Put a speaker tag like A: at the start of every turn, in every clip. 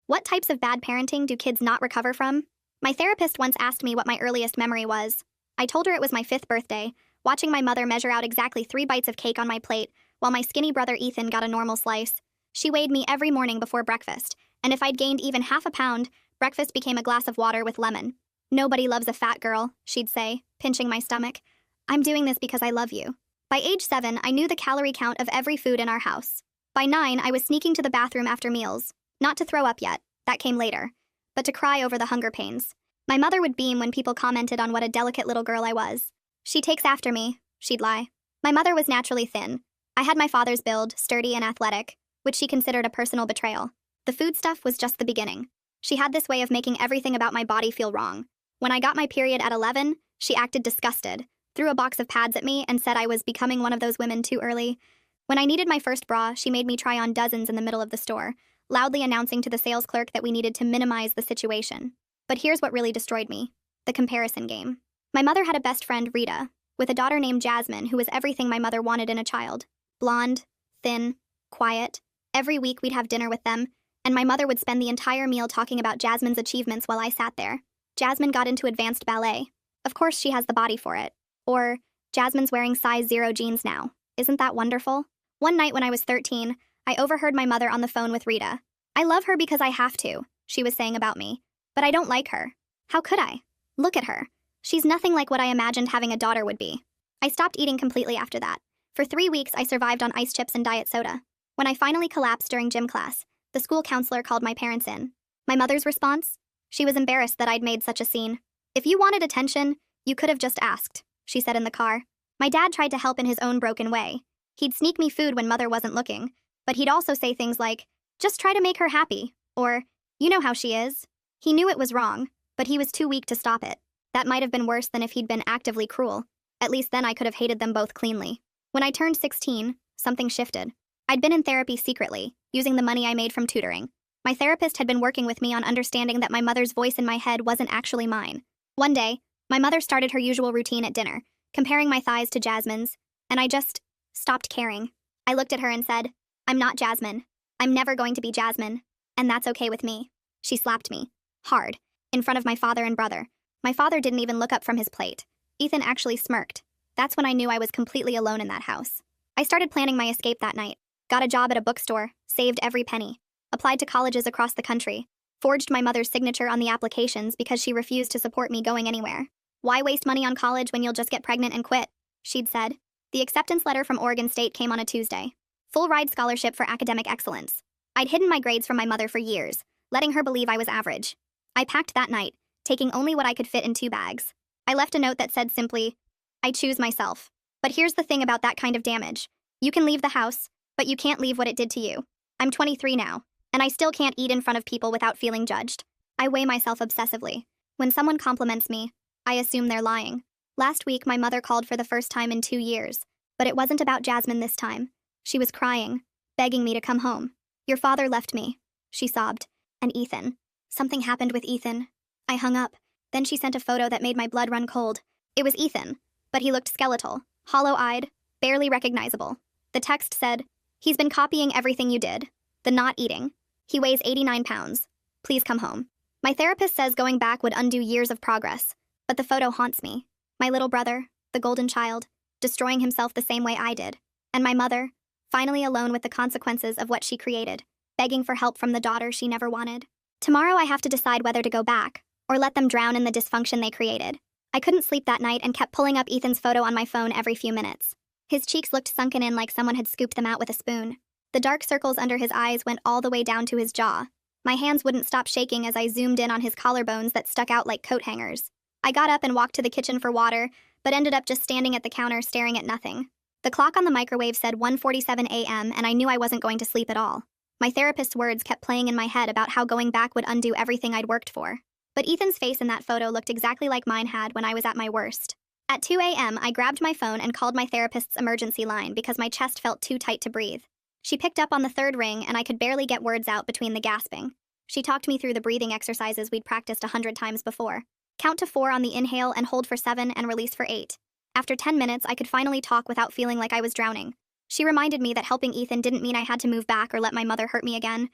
A: What types of bad parenting do kids not recover from? My therapist once asked me what my earliest memory was. I told her it was my 5th birthday, watching my mother measure out exactly 3 bites of cake on my plate, while my skinny brother Ethan got a normal slice. She weighed me every morning before breakfast, and if I'd gained even half a pound, breakfast became a glass of water with lemon. "Nobody loves a fat girl," she'd say, pinching my stomach. "I'm doing this because I love you." By age 7, I knew the calorie count of every food in our house. By 9, I was sneaking to the bathroom after meals. Not to throw up yet, that came later, but to cry over the hunger pains. My mother would beam when people commented on what a delicate little girl I was. "She takes after me," she'd lie. My mother was naturally thin. I had my father's build, sturdy and athletic, which she considered a personal betrayal. The food stuff was just the beginning. She had this way of making everything about my body feel wrong. When I got my period at 11, she acted disgusted, threw a box of pads at me, and said I was becoming one of those women too early. When I needed my first bra, she made me try on dozens in the middle of the store, loudly announcing to the sales clerk that we needed to minimize the situation. But here's what really destroyed me: the comparison game. My mother had a best friend, Rita, with a daughter named Jasmine, who was everything my mother wanted in a child. Blonde, thin, quiet. Every week we'd have dinner with them, and my mother would spend the entire meal talking about Jasmine's achievements while I sat there. Jasmine got into advanced ballet. Of course she has the body for it. Or, Jasmine's wearing size 0 jeans now. Isn't that wonderful? One night when I was 13, I overheard my mother on the phone with Rita. "I love her because I have to," she was saying about me. "But I don't like her. How could I? Look at her. She's nothing like what I imagined having a daughter would be." I stopped eating completely after that. For 3 weeks, I survived on ice chips and diet soda. When I finally collapsed during gym class, the school counselor called my parents in. My mother's response? She was embarrassed that I'd made such a scene. "If you wanted attention, you could have just asked," she said in the car. My dad tried to help in his own broken way. He'd sneak me food when mother wasn't looking, but he'd also say things like, "Just try to make her happy," or, "You know how she is." He knew it was wrong, but he was too weak to stop it. That might have been worse than if he'd been actively cruel. At least then I could have hated them both cleanly. When I turned 16, something shifted. I'd been in therapy secretly, using the money I made from tutoring. My therapist had been working with me on understanding that my mother's voice in my head wasn't actually mine. One day, my mother started her usual routine at dinner, comparing my thighs to Jasmine's, and I just stopped caring. I looked at her and said, "I'm not Jasmine. I'm never going to be Jasmine, and that's okay with me." She slapped me. Hard. In front of my father and brother. My father didn't even look up from his plate. Ethan actually smirked. That's when I knew I was completely alone in that house. I started planning my escape that night. Got a job at a bookstore, saved every penny. Applied to colleges across the country. Forged my mother's signature on the applications because she refused to support me going anywhere. "Why waste money on college when you'll just get pregnant and quit?" she'd said. The acceptance letter from Oregon State came on a Tuesday. Full ride scholarship for academic excellence. I'd hidden my grades from my mother for years, letting her believe I was average. I packed that night, taking only what I could fit in 2 bags. I left a note that said simply, "I choose myself." But here's the thing about that kind of damage. You can leave the house, but you can't leave what it did to you. I'm 23 now, and I still can't eat in front of people without feeling judged. I weigh myself obsessively. When someone compliments me, I assume they're lying. Last week, my mother called for the first time in 2 years, but it wasn't about Jasmine this time. She was crying, begging me to come home. "Your father left me," she sobbed. "And Ethan. Something happened with Ethan." I hung up. Then she sent a photo that made my blood run cold. It was Ethan, but he looked skeletal, hollow-eyed, barely recognizable. The text said, "He's been copying everything you did. The not eating. He weighs 89 pounds. Please come home." My therapist says going back would undo years of progress, but the photo haunts me. My little brother, the golden child, destroying himself the same way I did. And my mother, finally alone with the consequences of what she created, begging for help from the daughter she never wanted. Tomorrow I have to decide whether to go back, or let them drown in the dysfunction they created. I couldn't sleep that night and kept pulling up Ethan's photo on my phone every few minutes. His cheeks looked sunken in like someone had scooped them out with a spoon. The dark circles under his eyes went all the way down to his jaw. My hands wouldn't stop shaking as I zoomed in on his collarbones that stuck out like coat hangers. I got up and walked to the kitchen for water, but ended up just standing at the counter staring at nothing. The clock on the microwave said 1:47 a.m., and I knew I wasn't going to sleep at all. My therapist's words kept playing in my head about how going back would undo everything I'd worked for. But Ethan's face in that photo looked exactly like mine had when I was at my worst. At 2 a.m., I grabbed my phone and called my therapist's emergency line because my chest felt too tight to breathe. She picked up on the 3rd ring, and I could barely get words out between the gasping. She talked me through the breathing exercises we'd practiced 100 times before. Count to 4 on the inhale and hold for 7 and release for 8. After 10 minutes, I could finally talk without feeling like I was drowning. She reminded me that helping Ethan didn't mean I had to move back or let my mother hurt me again.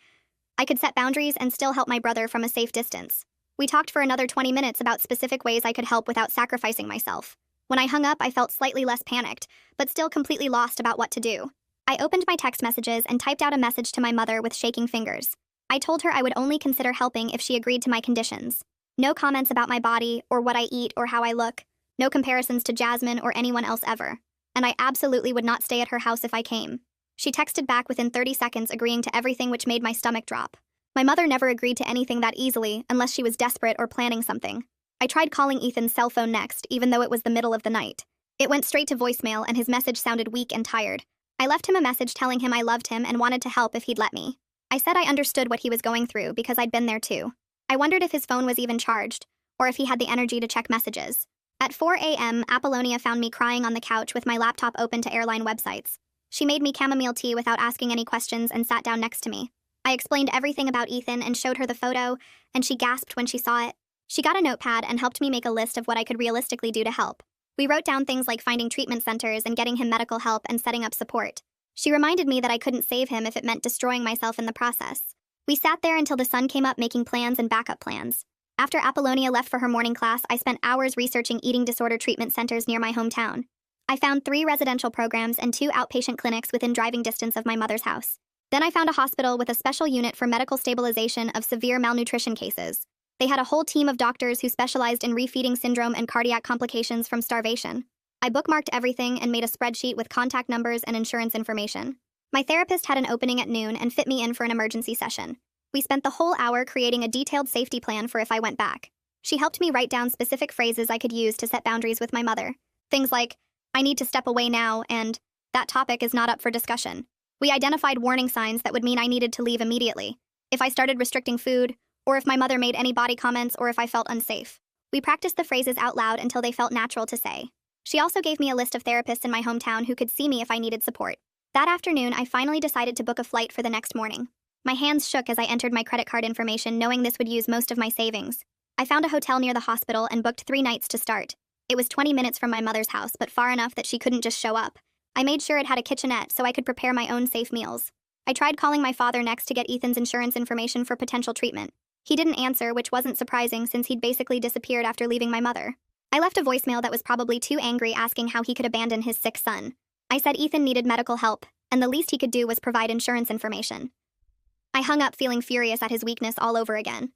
A: I could set boundaries and still help my brother from a safe distance. We talked for another 20 minutes about specific ways I could help without sacrificing myself. When I hung up, I felt slightly less panicked, but still completely lost about what to do. I opened my text messages and typed out a message to my mother with shaking fingers. I told her I would only consider helping if she agreed to my conditions. No comments about my body, or what I eat, or how I look. No comparisons to Jasmine or anyone else ever. And I absolutely would not stay at her house if I came. She texted back within 30 seconds, agreeing to everything, which made my stomach drop. My mother never agreed to anything that easily, unless she was desperate or planning something. I tried calling Ethan's cell phone next, even though it was the middle of the night. It went straight to voicemail, and his message sounded weak and tired. I left him a message telling him I loved him and wanted to help if he'd let me. I said I understood what he was going through because I'd been there too. I wondered if his phone was even charged, or if he had the energy to check messages. At 4 a.m., Apollonia found me crying on the couch with my laptop open to airline websites. She made me chamomile tea without asking any questions and sat down next to me. I explained everything about Ethan and showed her the photo, and she gasped when she saw it. She got a notepad and helped me make a list of what I could realistically do to help. We wrote down things like finding treatment centers and getting him medical help and setting up support. She reminded me that I couldn't save him if it meant destroying myself in the process. We sat there until the sun came up, making plans and backup plans. After Apollonia left for her morning class, I spent hours researching eating disorder treatment centers near my hometown. I found 3 residential programs and 2 outpatient clinics within driving distance of my mother's house. Then I found a hospital with a special unit for medical stabilization of severe malnutrition cases. They had a whole team of doctors who specialized in refeeding syndrome and cardiac complications from starvation. I bookmarked everything and made a spreadsheet with contact numbers and insurance information. My therapist had an opening at noon and fit me in for an emergency session. We spent the whole hour creating a detailed safety plan for if I went back. She helped me write down specific phrases I could use to set boundaries with my mother. Things like, "I need to step away now," and "that topic is not up for discussion." We identified warning signs that would mean I needed to leave immediately, if I started restricting food, or if my mother made any body comments, or if I felt unsafe. We practiced the phrases out loud until they felt natural to say. She also gave me a list of therapists in my hometown who could see me if I needed support. That afternoon, I finally decided to book a flight for the next morning. My hands shook as I entered my credit card information, knowing this would use most of my savings. I found a hotel near the hospital and booked 3 nights to start. It was 20 minutes from my mother's house, but far enough that she couldn't just show up. I made sure it had a kitchenette so I could prepare my own safe meals. I tried calling my father next to get Ethan's insurance information for potential treatment. He didn't answer, which wasn't surprising since he'd basically disappeared after leaving my mother. I left a voicemail that was probably too angry, asking how he could abandon his sick son. I said Ethan needed medical help, and the least he could do was provide insurance information. I hung up feeling furious at his weakness all over again.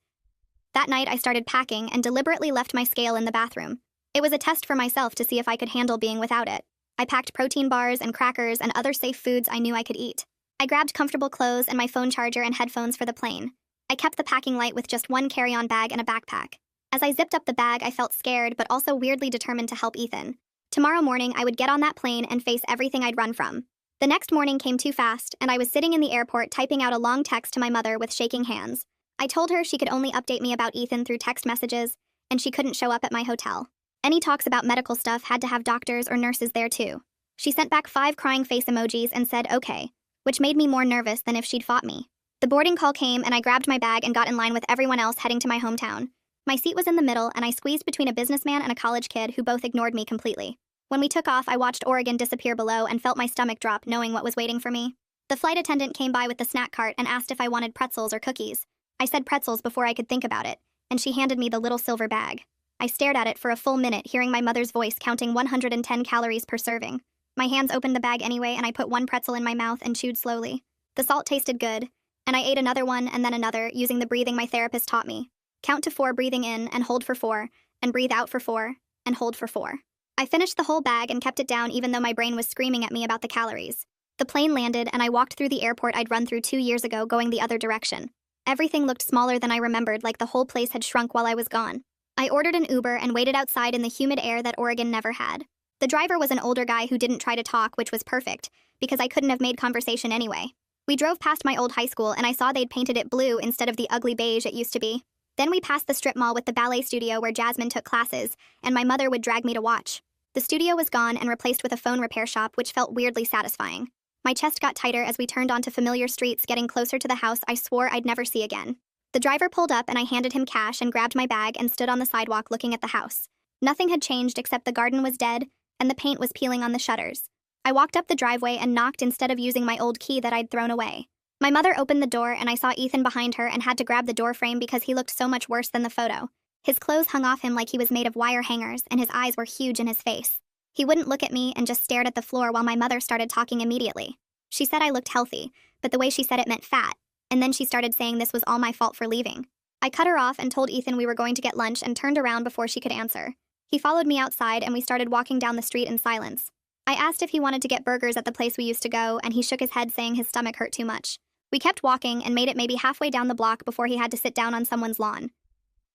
A: That night, I started packing and deliberately left my scale in the bathroom. It was a test for myself to see if I could handle being without it. I packed protein bars and crackers and other safe foods I knew I could eat. I grabbed comfortable clothes and my phone charger and headphones for the plane. I kept the packing light with just one carry-on bag and a backpack. As I zipped up the bag, I felt scared but also weirdly determined to help Ethan. Tomorrow morning, I would get on that plane and face everything I'd run from. The next morning came too fast, and I was sitting in the airport typing out a long text to my mother with shaking hands. I told her she could only update me about Ethan through text messages, and she couldn't show up at my hotel. Any talks about medical stuff had to have doctors or nurses there too. She sent back 5 crying face emojis and said okay, which made me more nervous than if she'd fought me. The boarding call came, and I grabbed my bag and got in line with everyone else heading to my hometown. My seat was in the middle, and I squeezed between a businessman and a college kid who both ignored me completely. When we took off, I watched Oregon disappear below and felt my stomach drop, knowing what was waiting for me. The flight attendant came by with the snack cart and asked if I wanted pretzels or cookies. I said pretzels before I could think about it, and she handed me the little silver bag. I stared at it for a full minute, hearing my mother's voice counting 110 calories per serving. My hands opened the bag anyway, and I put one pretzel in my mouth and chewed slowly. The salt tasted good, and I ate another one and then another, using the breathing my therapist taught me. Count to 4, breathing in and hold for 4, and breathe out for 4, and hold for 4. I finished the whole bag and kept it down even though my brain was screaming at me about the calories. The plane landed, and I walked through the airport I'd run through 2 years ago, going the other direction. Everything looked smaller than I remembered, like the whole place had shrunk while I was gone. I ordered an Uber and waited outside in the humid air that Oregon never had. The driver was an older guy who didn't try to talk, which was perfect, because I couldn't have made conversation anyway. We drove past my old high school, and I saw they'd painted it blue instead of the ugly beige it used to be. Then we passed the strip mall with the ballet studio where Jasmine took classes, and my mother would drag me to watch. The studio was gone and replaced with a phone repair shop, which felt weirdly satisfying. My chest got tighter as we turned onto familiar streets, getting closer to the house I swore I'd never see again. The driver pulled up, and I handed him cash and grabbed my bag and stood on the sidewalk looking at the house. Nothing had changed except the garden was dead, and the paint was peeling on the shutters. I walked up the driveway and knocked instead of using my old key that I'd thrown away. My mother opened the door and I saw Ethan behind her and had to grab the door frame because he looked so much worse than the photo. His clothes hung off him like he was made of wire hangers and his eyes were huge in his face. He wouldn't look at me and just stared at the floor while my mother started talking immediately. She said I looked healthy, but the way she said it meant fat, and then she started saying this was all my fault for leaving. I cut her off and told Ethan we were going to get lunch and turned around before she could answer. He followed me outside and we started walking down the street in silence. I asked if he wanted to get burgers at the place we used to go and he shook his head saying his stomach hurt too much. We kept walking and made it maybe halfway down the block before he had to sit down on someone's lawn.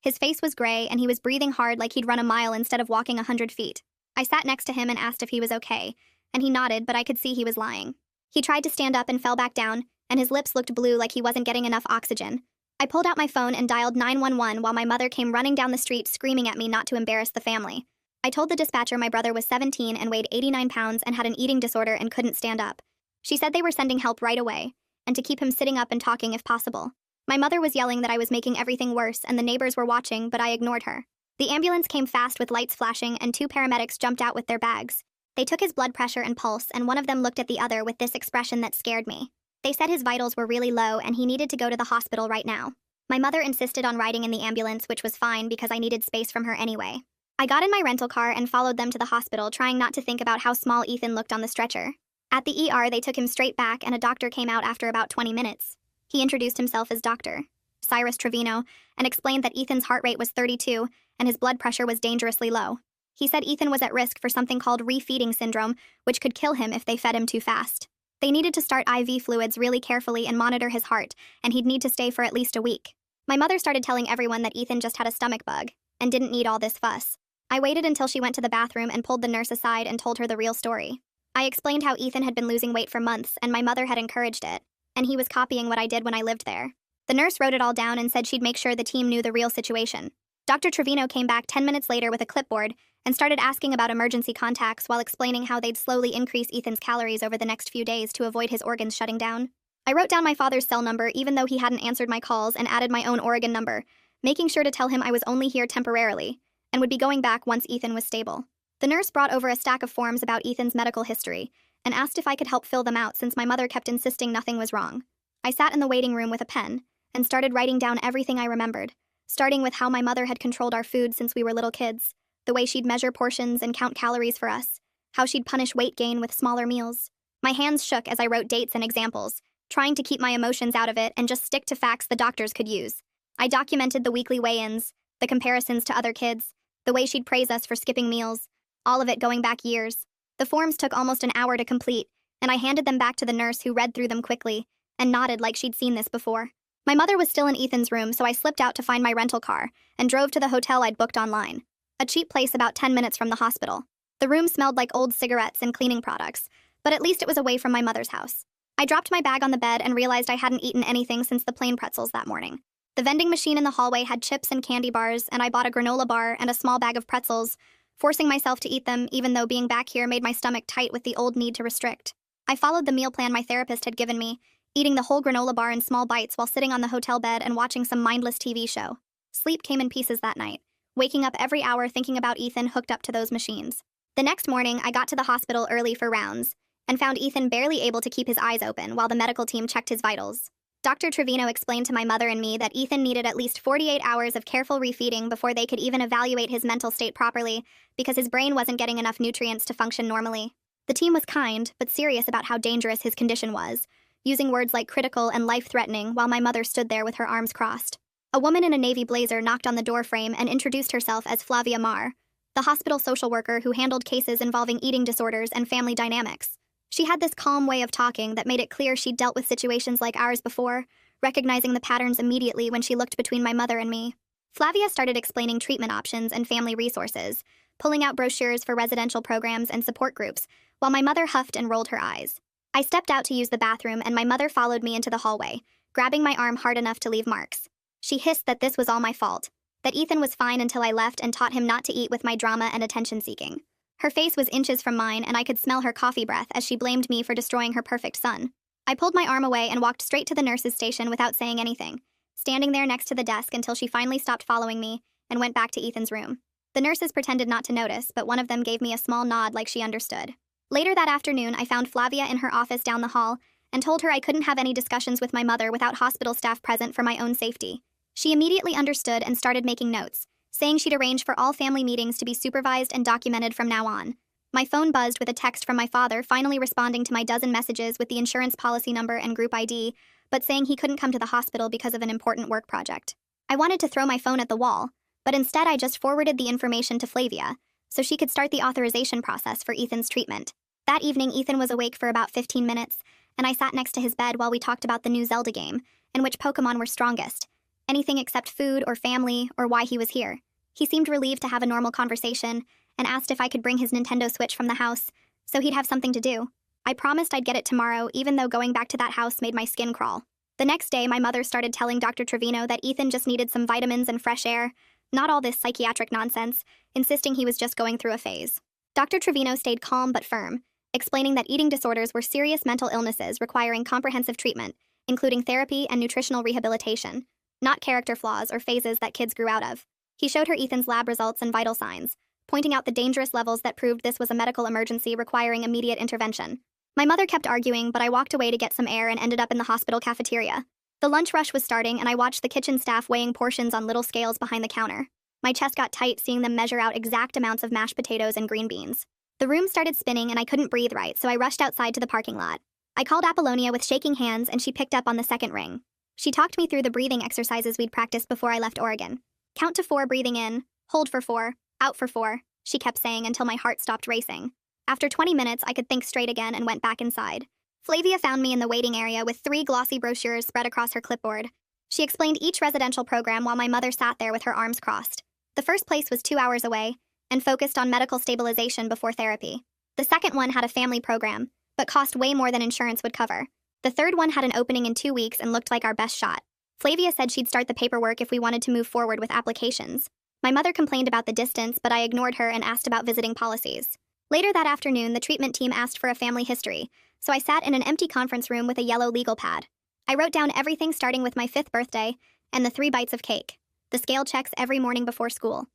A: His face was gray and he was breathing hard like he'd run a mile instead of walking 100 feet. I sat next to him and asked if he was okay, and he nodded, but I could see he was lying. He tried to stand up and fell back down, and his lips looked blue like he wasn't getting enough oxygen. I pulled out my phone and dialed 911 while my mother came running down the street screaming at me not to embarrass the family. I told the dispatcher my brother was 17 and weighed 89 pounds and had an eating disorder and couldn't stand up. She said they were sending help right away, and to keep him sitting up and talking if possible. My mother was yelling that I was making everything worse and the neighbors were watching, but I ignored her. The ambulance came fast with lights flashing and 2 paramedics jumped out with their bags. They took his blood pressure and pulse and one of them looked at the other with this expression that scared me. They said his vitals were really low and he needed to go to the hospital right now. My mother insisted on riding in the ambulance, which was fine because I needed space from her anyway. I got in my rental car and followed them to the hospital, trying not to think about how small Ethan looked on the stretcher. At the ER, they took him straight back and a doctor came out after about 20 minutes. He introduced himself as Dr. Cyrus Trevino and explained that Ethan's heart rate was 32 and his blood pressure was dangerously low. He said Ethan was at risk for something called refeeding syndrome, which could kill him if they fed him too fast. They needed to start IV fluids really carefully and monitor his heart, and he'd need to stay for at least a week. My mother started telling everyone that Ethan just had a stomach bug and didn't need all this fuss. I waited until she went to the bathroom and pulled the nurse aside and told her the real story. I explained how Ethan had been losing weight for months and my mother had encouraged it, and he was copying what I did when I lived there. The nurse wrote it all down and said she'd make sure the team knew the real situation. Dr. Trevino came back 10 minutes later with a clipboard and started asking about emergency contacts while explaining how they'd slowly increase Ethan's calories over the next few days to avoid his organs shutting down. I wrote down my father's cell number even though he hadn't answered my calls and added my own Oregon number, making sure to tell him I was only here temporarily and would be going back once Ethan was stable. The nurse brought over a stack of forms about Ethan's medical history and asked if I could help fill them out since my mother kept insisting nothing was wrong. I sat in the waiting room with a pen and started writing down everything I remembered, starting with how my mother had controlled our food since we were little kids, the way she'd measure portions and count calories for us, how she'd punish weight gain with smaller meals. My hands shook as I wrote dates and examples, trying to keep my emotions out of it and just stick to facts the doctors could use. I documented the weekly weigh-ins, the comparisons to other kids, the way she'd praise us for skipping meals, all of it going back years. The forms took almost an hour to complete, and I handed them back to the nurse who read through them quickly and nodded like she'd seen this before. My mother was still in Ethan's room, so I slipped out to find my rental car and drove to the hotel I'd booked online, a cheap place about 10 minutes from the hospital. The room smelled like old cigarettes and cleaning products, but at least it was away from my mother's house. I dropped my bag on the bed and realized I hadn't eaten anything since the plain pretzels that morning. The vending machine in the hallway had chips and candy bars, and I bought a granola bar and a small bag of pretzels, forcing myself to eat them even though being back here made my stomach tight with the old need to restrict. I followed the meal plan my therapist had given me, eating the whole granola bar in small bites while sitting on the hotel bed and watching some mindless TV show. Sleep came in pieces that night, waking up every hour thinking about Ethan hooked up to those machines. The next morning, I got to the hospital early for rounds and found Ethan barely able to keep his eyes open while the medical team checked his vitals. Dr. Trevino explained to my mother and me that Ethan needed at least 48 hours of careful refeeding before they could even evaluate his mental state properly because his brain wasn't getting enough nutrients to function normally. The team was kind, but serious about how dangerous his condition was, using words like critical and life-threatening while my mother stood there with her arms crossed. A woman in a navy blazer knocked on the door frame and introduced herself as Flavia Marr, the hospital social worker who handled cases involving eating disorders and family dynamics. She had this calm way of talking that made it clear she'd dealt with situations like ours before, recognizing the patterns immediately when she looked between my mother and me. Flavia started explaining treatment options and family resources, pulling out brochures for residential programs and support groups, while my mother huffed and rolled her eyes. I stepped out to use the bathroom and my mother followed me into the hallway, grabbing my arm hard enough to leave marks. She hissed that this was all my fault, that Ethan was fine until I left and taught him not to eat with my drama and attention-seeking. Her face was inches from mine and I could smell her coffee breath as she blamed me for destroying her perfect son. I pulled my arm away and walked straight to the nurse's station without saying anything, standing there next to the desk until she finally stopped following me and went back to Ethan's room. The nurses pretended not to notice, but one of them gave me a small nod like she understood. Later that afternoon, I found Flavia in her office down the hall and told her I couldn't have any discussions with my mother without hospital staff present for my own safety. She immediately understood and started making notes, saying she'd arrange for all family meetings to be supervised and documented from now on. My phone buzzed with a text from my father finally responding to my dozen messages with the insurance policy number and group ID, but saying he couldn't come to the hospital because of an important work project. I wanted to throw my phone at the wall, but instead I just forwarded the information to Flavia, so she could start the authorization process for Ethan's treatment. That evening, Ethan was awake for about 15 minutes, and I sat next to his bed while we talked about the new Zelda game, and which Pokemon were strongest, anything except food or family or why he was here. He seemed relieved to have a normal conversation, and asked if I could bring his Nintendo Switch from the house, so he'd have something to do. I promised I'd get it tomorrow, even though going back to that house made my skin crawl. The next day, my mother started telling Dr. Trevino that Ethan just needed some vitamins and fresh air, not all this psychiatric nonsense, insisting he was just going through a phase. Dr. Trevino stayed calm but firm, explaining that eating disorders were serious mental illnesses requiring comprehensive treatment, including therapy and nutritional rehabilitation, not character flaws or phases that kids grew out of. He showed her Ethan's lab results and vital signs, pointing out the dangerous levels that proved this was a medical emergency requiring immediate intervention. My mother kept arguing, but I walked away to get some air and ended up in the hospital cafeteria. The lunch rush was starting, and I watched the kitchen staff weighing portions on little scales behind the counter. My chest got tight seeing them measure out exact amounts of mashed potatoes and green beans. The room started spinning, and I couldn't breathe right, so I rushed outside to the parking lot. I called Apollonia with shaking hands, and she picked up on the second ring. She talked me through the breathing exercises we'd practiced before I left Oregon. Count to 4 breathing in, hold for 4, out for 4, she kept saying until my heart stopped racing. After 20 minutes, I could think straight again and went back inside. Flavia found me in the waiting area with 3 glossy brochures spread across her clipboard. She explained each residential program while my mother sat there with her arms crossed. The first place was 2 hours away and focused on medical stabilization before therapy. The second one had a family program, but cost way more than insurance would cover. The third one had an opening in 2 weeks and looked like our best shot. Flavia said she'd start the paperwork if we wanted to move forward with applications. My mother complained about the distance, but I ignored her and asked about visiting policies. Later that afternoon, the treatment team asked for a family history, so I sat in an empty conference room with a yellow legal pad. I wrote down everything starting with my 5th birthday and the 3 bites of cake, the scale checks every morning before school,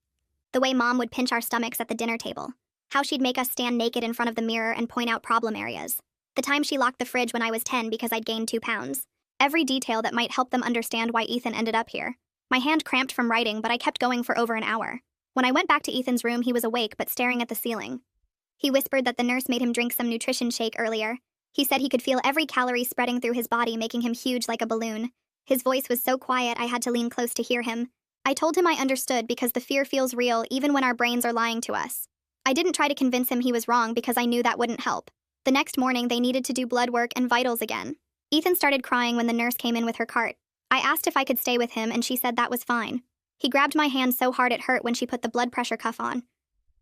A: the way Mom would pinch our stomachs at the dinner table, how she'd make us stand naked in front of the mirror and point out problem areas, the time she locked the fridge when I was 10 because I'd gained 2 pounds, every detail that might help them understand why Ethan ended up here. My hand cramped from writing, but I kept going for over an hour. When I went back to Ethan's room, he was awake but staring at the ceiling. He whispered that the nurse made him drink some nutrition shake earlier. He said he could feel every calorie spreading through his body, making him huge like a balloon. His voice was so quiet I had to lean close to hear him. I told him I understood because the fear feels real even when our brains are lying to us. I didn't try to convince him he was wrong because I knew that wouldn't help. The next morning, they needed to do blood work and vitals again. Ethan started crying when the nurse came in with her cart. I asked if I could stay with him, and she said that was fine. He grabbed my hand so hard it hurt when she put the blood pressure cuff on.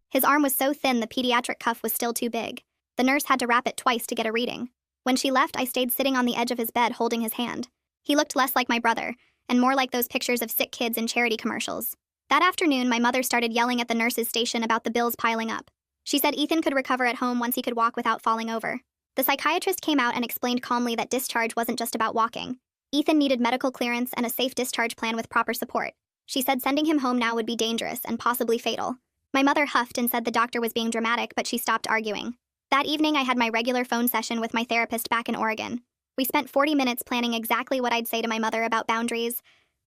A: His arm was so thin the pediatric cuff was still too big. The nurse had to wrap it twice to get a reading. When she left, I stayed sitting on the edge of his bed holding his hand. He looked less like my brother, and more like those pictures of sick kids in charity commercials. That afternoon, my mother started yelling at the nurse's station about the bills piling up. She said Ethan could recover at home once he could walk without falling over. The psychiatrist came out and explained calmly that discharge wasn't just about walking. Ethan needed medical clearance and a safe discharge plan with proper support. She said sending him home now would be dangerous and possibly fatal. My mother huffed and said the doctor was being dramatic, but she stopped arguing. That evening, I had my regular phone session with my therapist back in Oregon. We spent 40 minutes planning exactly what I'd say to my mother about boundaries.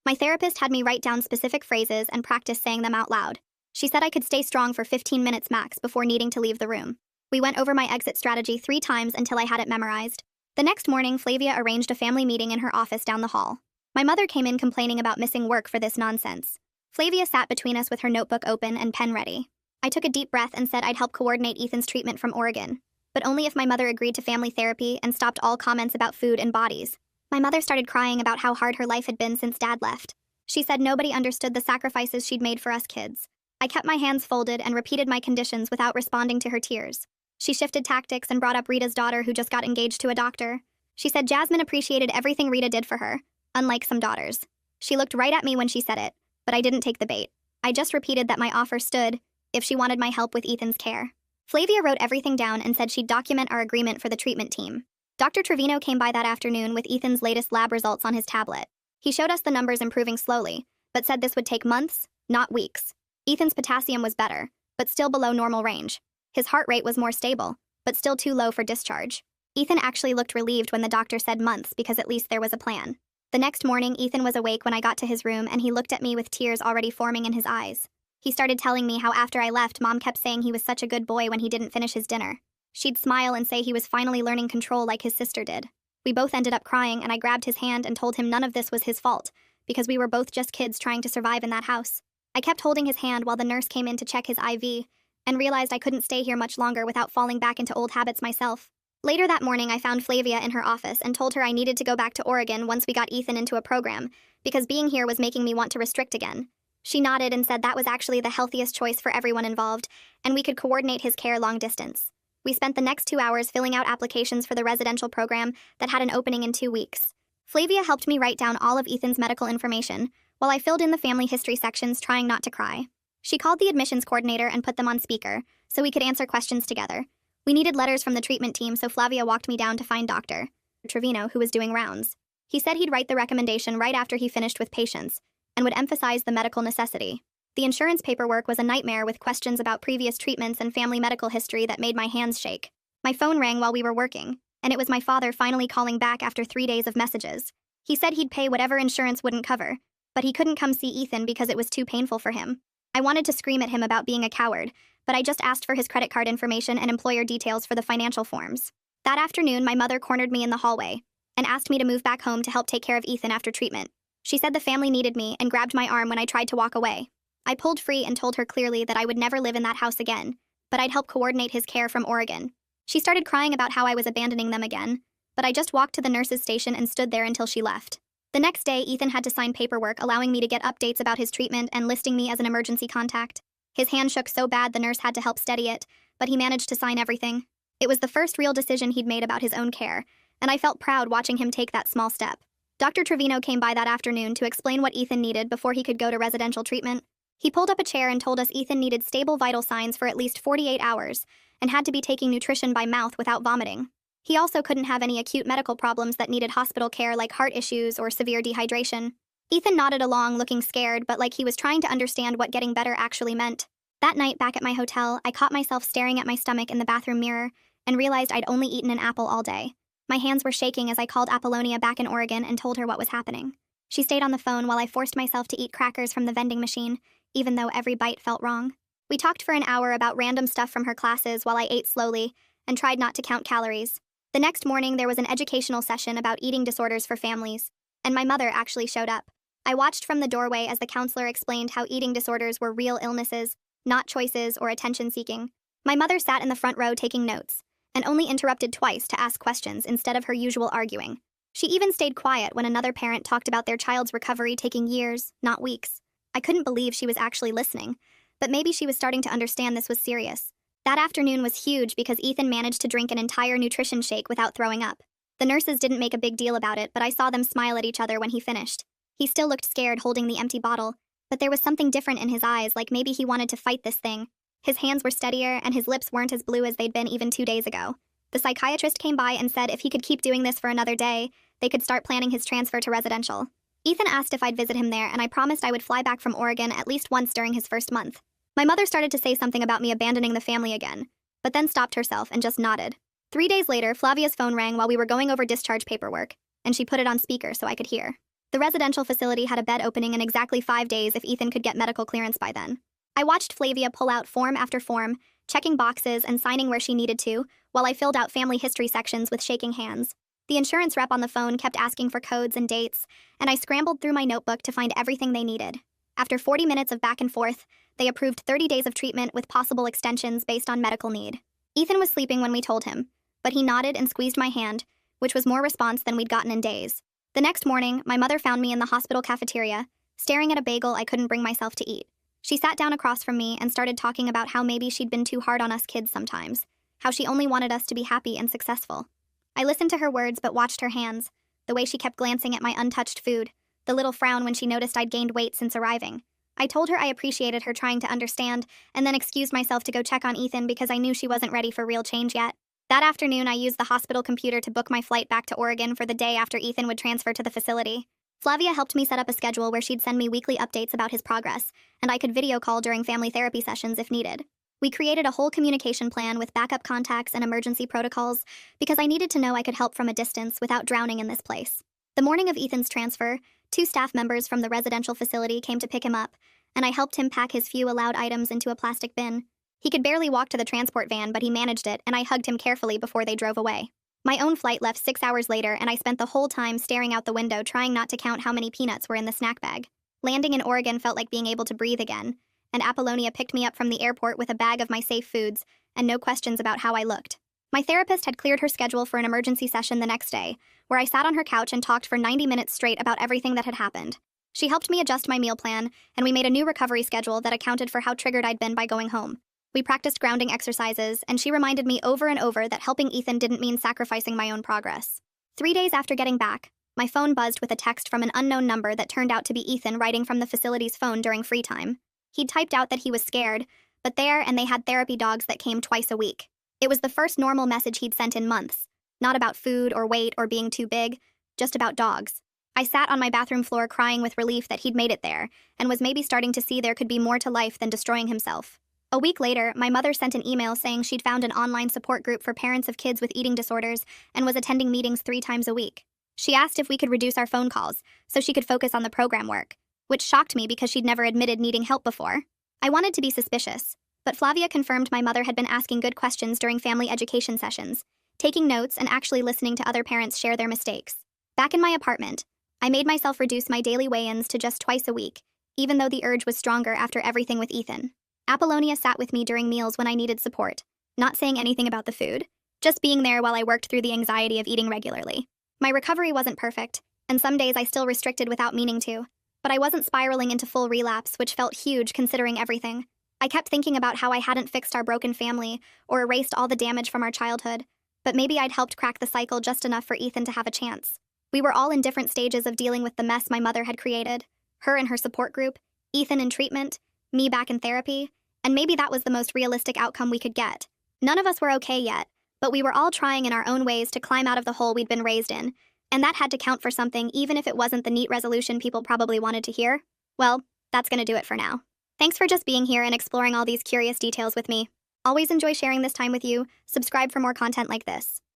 A: My therapist had me write down specific phrases and practice saying them out loud. She said I could stay strong for 15 minutes max before needing to leave the room. We went over my exit strategy 3 times until I had it memorized. The next morning, Flavia arranged a family meeting in her office down the hall. My mother came in complaining about missing work for this nonsense. Flavia sat between us with her notebook open and pen ready. I took a deep breath and said I'd help coordinate Ethan's treatment from Oregon, but only if my mother agreed to family therapy and stopped all comments about food and bodies. My mother started crying about how hard her life had been since Dad left. She said nobody understood the sacrifices she'd made for us kids. I kept my hands folded and repeated my conditions without responding to her tears. She shifted tactics and brought up Rita's daughter who just got engaged to a doctor. She said Jasmine appreciated everything Rita did for her, unlike some daughters. She looked right at me when she said it, but I didn't take the bait. I just repeated that my offer stood if she wanted my help with Ethan's care. Flavia wrote everything down and said she'd document our agreement for the treatment team. Dr. Trevino came by that afternoon with Ethan's latest lab results on his tablet. He showed us the numbers improving slowly, but said this would take months, not weeks. Ethan's potassium was better, but still below normal range. His heart rate was more stable, but still too low for discharge. Ethan actually looked relieved when the doctor said months because at least there was a plan. The next morning, Ethan was awake when I got to his room and he looked at me with tears already forming in his eyes. He started telling me how after I left, Mom kept saying he was such a good boy when he didn't finish his dinner. She'd smile and say he was finally learning control like his sister did. We both ended up crying and I grabbed his hand and told him none of this was his fault, because we were both just kids trying to survive in that house. I kept holding his hand while the nurse came in to check his IV, and realized I couldn't stay here much longer without falling back into old habits myself. Later that morning, I found Flavia in her office and told her I needed to go back to Oregon once we got Ethan into a program, because being here was making me want to restrict again. She nodded and said that was actually the healthiest choice for everyone involved, and we could coordinate his care long distance. We spent the next 2 hours filling out applications for the residential program that had an opening in 2 weeks. Flavia helped me write down all of Ethan's medical information, while I filled in the family history sections trying not to cry. She called the admissions coordinator and put them on speaker, so we could answer questions together. We needed letters from the treatment team, so Flavia walked me down to find Dr. Trevino, who was doing rounds. He said he'd write the recommendation right after he finished with patients, and would emphasize the medical necessity. The insurance paperwork was a nightmare with questions about previous treatments and family medical history that made my hands shake. My phone rang while we were working, and it was my father finally calling back after 3 days of messages. He said he'd pay whatever insurance wouldn't cover, but he couldn't come see Ethan because it was too painful for him. I wanted to scream at him about being a coward, but I just asked for his credit card information and employer details for the financial forms. That afternoon, my mother cornered me in the hallway and asked me to move back home to help take care of Ethan after treatment. She said the family needed me and grabbed my arm when I tried to walk away. I pulled free and told her clearly that I would never live in that house again, but I'd help coordinate his care from Oregon. She started crying about how I was abandoning them again, but I just walked to the nurse's station and stood there until she left. The next day, Ethan had to sign paperwork allowing me to get updates about his treatment and listing me as an emergency contact. His hand shook so bad the nurse had to help steady it, but he managed to sign everything. It was the first real decision he'd made about his own care, and I felt proud watching him take that small step. Dr. Trevino came by that afternoon to explain what Ethan needed before he could go to residential treatment. He pulled up a chair and told us Ethan needed stable vital signs for at least 48 hours and had to be taking nutrition by mouth without vomiting. He also couldn't have any acute medical problems that needed hospital care like heart issues or severe dehydration. Ethan nodded along, looking scared, but like he was trying to understand what getting better actually meant. That night, back at my hotel, I caught myself staring at my stomach in the bathroom mirror and realized I'd only eaten an apple all day. My hands were shaking as I called Apollonia back in Oregon and told her what was happening. She stayed on the phone while I forced myself to eat crackers from the vending machine, even though every bite felt wrong. We talked for an hour about random stuff from her classes while I ate slowly and tried not to count calories. The next morning, there was an educational session about eating disorders for families, and my mother actually showed up. I watched from the doorway as the counselor explained how eating disorders were real illnesses, not choices or attention-seeking. My mother sat in the front row taking notes, and only interrupted twice to ask questions instead of her usual arguing. She even stayed quiet when another parent talked about their child's recovery taking years, not weeks. I couldn't believe she was actually listening, but maybe she was starting to understand this was serious. That afternoon was huge because Ethan managed to drink an entire nutrition shake without throwing up. The nurses didn't make a big deal about it, but I saw them smile at each other when he finished. He still looked scared holding the empty bottle, but there was something different in his eyes, like maybe he wanted to fight this thing. His hands were steadier, and his lips weren't as blue as they'd been even 2 days ago. The psychiatrist came by and said if he could keep doing this for another day, they could start planning his transfer to residential. Ethan asked if I'd visit him there, and I promised I would fly back from Oregon at least once during his first month. My mother started to say something about me abandoning the family again, but then stopped herself and just nodded. 3 days later, Flavia's phone rang while we were going over discharge paperwork, and she put it on speaker so I could hear. The residential facility had a bed opening in exactly 5 days if Ethan could get medical clearance by then. I watched Flavia pull out form after form, checking boxes and signing where she needed to, while I filled out family history sections with shaking hands. The insurance rep on the phone kept asking for codes and dates, and I scrambled through my notebook to find everything they needed. After 40 minutes of back and forth, they approved 30 days of treatment with possible extensions based on medical need. Ethan was sleeping when we told him, but he nodded and squeezed my hand, which was more response than we'd gotten in days. The next morning, my mother found me in the hospital cafeteria, staring at a bagel I couldn't bring myself to eat. She sat down across from me and started talking about how maybe she'd been too hard on us kids sometimes, how she only wanted us to be happy and successful. I listened to her words but watched her hands, the way she kept glancing at my untouched food, the little frown when she noticed I'd gained weight since arriving. I told her I appreciated her trying to understand, and then excused myself to go check on Ethan because I knew she wasn't ready for real change yet. That afternoon, I used the hospital computer to book my flight back to Oregon for the day after Ethan would transfer to the facility. Flavia helped me set up a schedule where she'd send me weekly updates about his progress, and I could video call during family therapy sessions if needed. We created a whole communication plan with backup contacts and emergency protocols because I needed to know I could help from a distance without drowning in this place. The morning of Ethan's transfer, 2 staff members from the residential facility came to pick him up, and I helped him pack his few allowed items into a plastic bin. He could barely walk to the transport van, but he managed it, and I hugged him carefully before they drove away. My own flight left 6 hours later, and I spent the whole time staring out the window trying not to count how many peanuts were in the snack bag. Landing in Oregon felt like being able to breathe again, and Apollonia picked me up from the airport with a bag of my safe foods and no questions about how I looked. My therapist had cleared her schedule for an emergency session the next day, where I sat on her couch and talked for 90 minutes straight about everything that had happened. She helped me adjust my meal plan, and we made a new recovery schedule that accounted for how triggered I'd been by going home. We practiced grounding exercises, and she reminded me over and over that helping Ethan didn't mean sacrificing my own progress. 3 days after getting back, my phone buzzed with a text from an unknown number that turned out to be Ethan writing from the facility's phone during free time. He'd typed out that he was scared, but they had therapy dogs that came twice a week. It was the first normal message he'd sent in months, not about food or weight or being too big, just about dogs. I sat on my bathroom floor crying with relief that he'd made it there, and was maybe starting to see there could be more to life than destroying himself. A week later, my mother sent an email saying she'd found an online support group for parents of kids with eating disorders and was attending meetings 3 times a week. She asked if we could reduce our phone calls so she could focus on the program work, which shocked me because she'd never admitted needing help before. I wanted to be suspicious, but Flavia confirmed my mother had been asking good questions during family education sessions, taking notes and actually listening to other parents share their mistakes. Back in my apartment, I made myself reduce my daily weigh-ins to just twice a week, even though the urge was stronger after everything with Ethan. Apollonia sat with me during meals when I needed support, not saying anything about the food, just being there while I worked through the anxiety of eating regularly. My recovery wasn't perfect, and some days I still restricted without meaning to, but I wasn't spiraling into full relapse, which felt huge considering everything. I kept thinking about how I hadn't fixed our broken family or erased all the damage from our childhood, but maybe I'd helped crack the cycle just enough for Ethan to have a chance. We were all in different stages of dealing with the mess my mother had created, her and her support group, Ethan in treatment, me back in therapy, and maybe that was the most realistic outcome we could get. None of us were okay yet, but we were all trying in our own ways to climb out of the hole we'd been raised in, and that had to count for something even if it wasn't the neat resolution people probably wanted to hear. Well, that's gonna do it for now. Thanks for just being here and exploring all these curious details with me. Always enjoy sharing this time with you. Subscribe for more content like this.